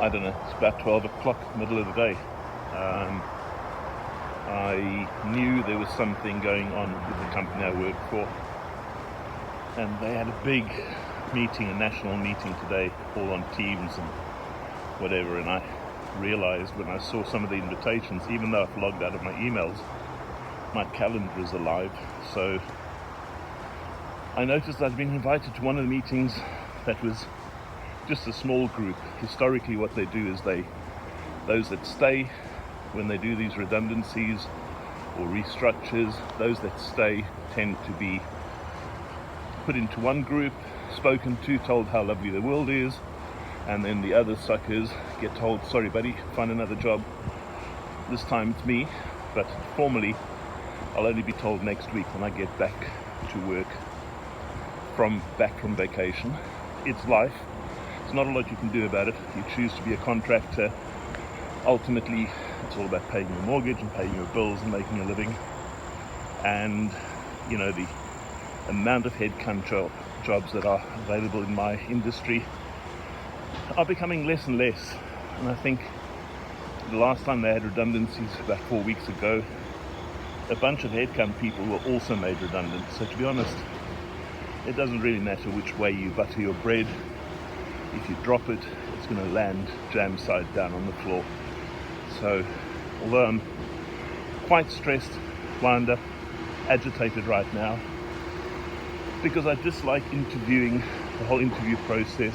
I don't know, it's about 12 o'clock, middle of the day. I knew there was something going on with the company I work for, and they had a big meeting, a national meeting today, all on Teams and whatever, and I realized when I saw some of the invitations, even though I've logged out of my emails, my calendar is alive. So I noticed I'd been invited to one of the meetings that was just a small group. Historically, what they do is those that stay when they do these redundancies or restructures, those that stay tend to be put into one group, spoken to, told how lovely the world is, and then the other suckers get told, sorry buddy, find another job. This time it's me, but formally I'll only be told next week when I get back to work from vacation. It's life. There's not a lot you can do about it. You choose to be a contractor. Ultimately, it's all about paying your mortgage and paying your bills and making a living. And, you know, the amount of headcount jobs that are available in my industry are becoming less and less. And I think the last time they had redundancies, about 4 weeks ago, a bunch of headcount people were also made redundant. So to be honest, it doesn't really matter which way you butter your bread. If you drop it, it's going to land jam side down on the floor. So although I'm quite stressed, wound up, agitated right now, because I dislike interviewing, the whole interview process,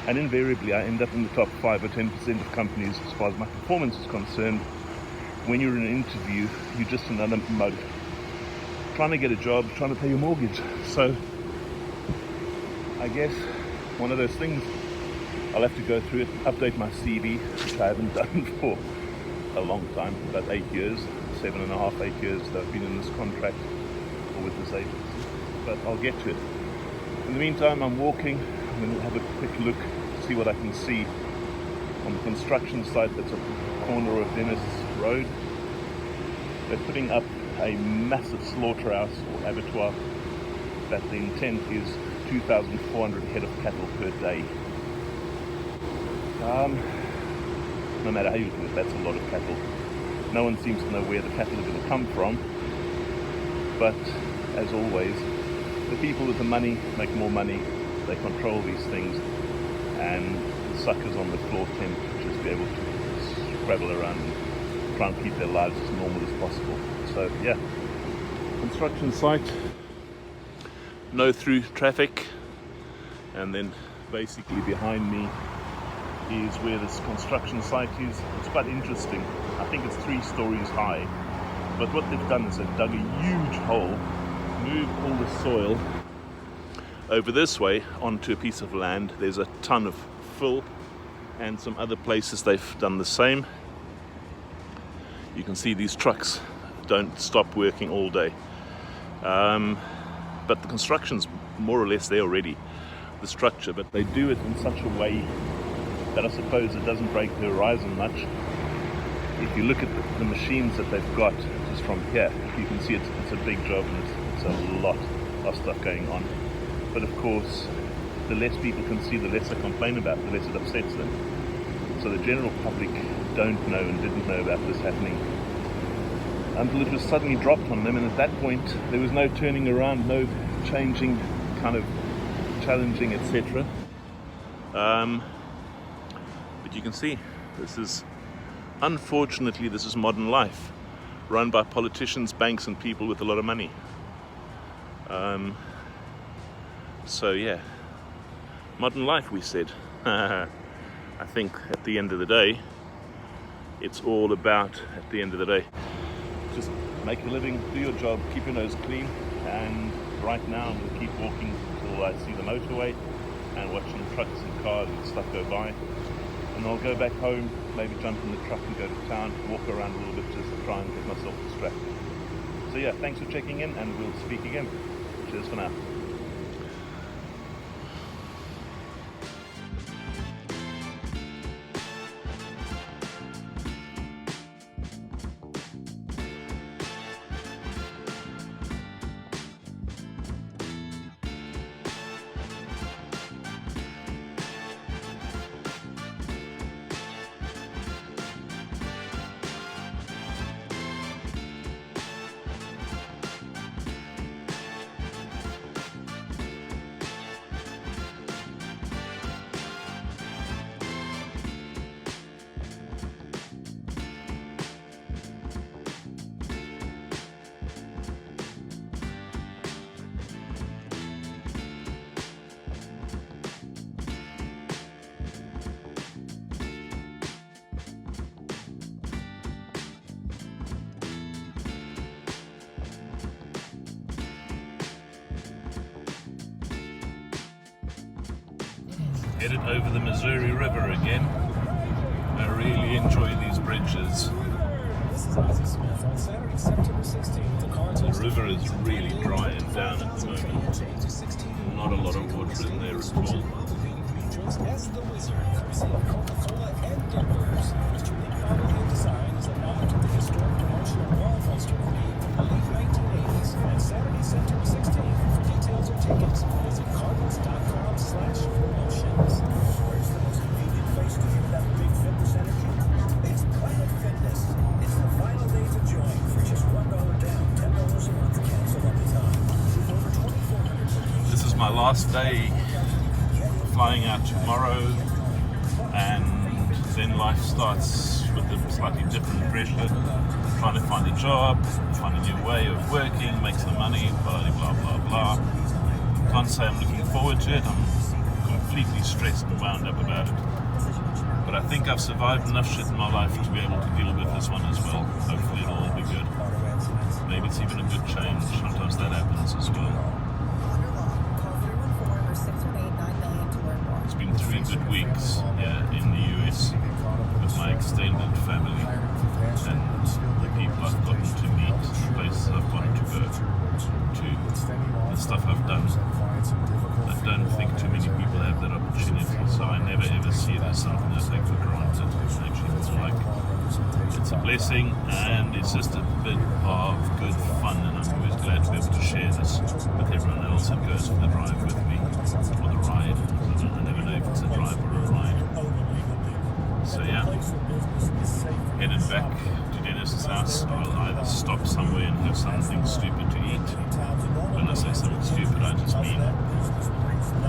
and invariably I end up in the top 5 or 10% of companies as far as my performance is concerned. When you're in an interview, you're just another mug trying to get a job, trying to pay your mortgage. So I guess one of those things, I'll have to go through it, update my CV, which I haven't done for a long time, about 8 years, 7.5, 8 years that I've been in this contract or with this agency, but I'll get to it. In the meantime, I'm walking. I'm going to have a quick look, see what I can see on the construction site that's at the corner of Dennis Road. They're putting up a massive slaughterhouse or abattoir that the intent is 2,400 head of cattle per day. No matter how you do it, that's a lot of cattle. No one seems to know where the cattle are going to come from, but as always, the people with the money make more money. They control these things, and the suckers on the floor tend to just be able to scrabble around and try and keep their lives as normal as possible. So yeah, construction site, no through traffic, and then basically behind me is where this construction site is. It's quite interesting. I think it's 3 stories high, but what they've done is they've dug a huge hole, moved all the soil over this way onto a piece of land. There's a ton of fill, and some other places they've done the same. You can see these trucks don't stop working all day, but the construction's more or less there already, the structure, but they do it in such a way that I suppose it doesn't break the horizon much. If you look at the machines that they've got just from here, you can see it's a big job, and it's a lot of stuff going on. But of course, the less people can see, the less they complain about, the less it upsets them. So the general public don't know and didn't know about this happening until it was suddenly dropped on them, and at that point there was no turning around, no changing, kind of challenging, etc. But you can see, unfortunately, this is modern life, run by politicians, banks, and people with a lot of money. So yeah, modern life, we said. I think at the end of the day, it's all about, at the end of the day, just make a living, do your job, keep your nose clean. And right now I'm going to keep walking until I see the motorway and watching trucks and cars and stuff go by. And I'll go back home, maybe jump in the truck and go to town, walk around a little bit just to try and get myself distracted. So yeah, thanks for checking in, and we'll speak again. Cheers for now. Headed over the Missouri River again. I really enjoy these bridges. The river is really dry and down at the moment. Not a lot of water in there at all. As the Wizard, presenting Coca-Cola and Denver's. Mr. Unique Bottling Design is a nod to the historic promotional wall poster made in the late 1980s at Saturday, September 16th. For details or tickets, visit cardinals.com/promotions. Where's the most convenient place to get that big fitness energy? It's Planet Fitness. It's the final days of joy for just $1 down, $10 a month, cancel anytime. With over 2,400 locations. This is my last day. Flying out tomorrow, and then life starts with a slightly different pressure, trying to find a job, find a new way of working, make some money, blah blah blah blah. Can't say I'm looking forward to it. I'm completely stressed and wound up about it, but I think I've survived enough shit in my life to be able to deal with this one as well. Hopefully it'll all be good. Maybe it's even a good change. Sometimes that happens as well. It's been 3 good weeks here in the US with my extended family and the people I've gotten to meet, the places I've gotten to go to, the stuff I've done. I don't think too many people have that opportunity, so I never ever see it as something I take for granted. Actually, it's like, it's a blessing and it's just a bit of good fun, and I'm always glad to be able to share this with everyone else that goes for the drive with me, or the ride. I never know if it's a drive or a ride. So yeah, headed back to Dennis's house. I'll either stop somewhere and have something stupid to eat. When I say something stupid, I just mean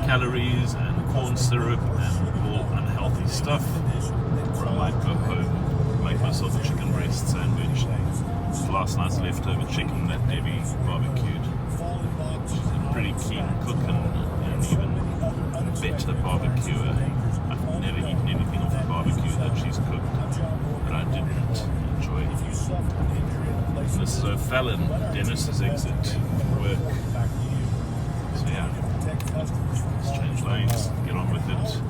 calories and corn syrup and all unhealthy stuff. Or I might go home, make myself a chicken breast sandwich. It's last night's leftover chicken that Debbie barbecued. She's a pretty keen cook and even better barbecuer. I've never eaten anything off the barbecue that she's cooked that I didn't enjoy. This is O'Fallon, Dennis's exit for work. So yeah, let's change lanes, get on with it.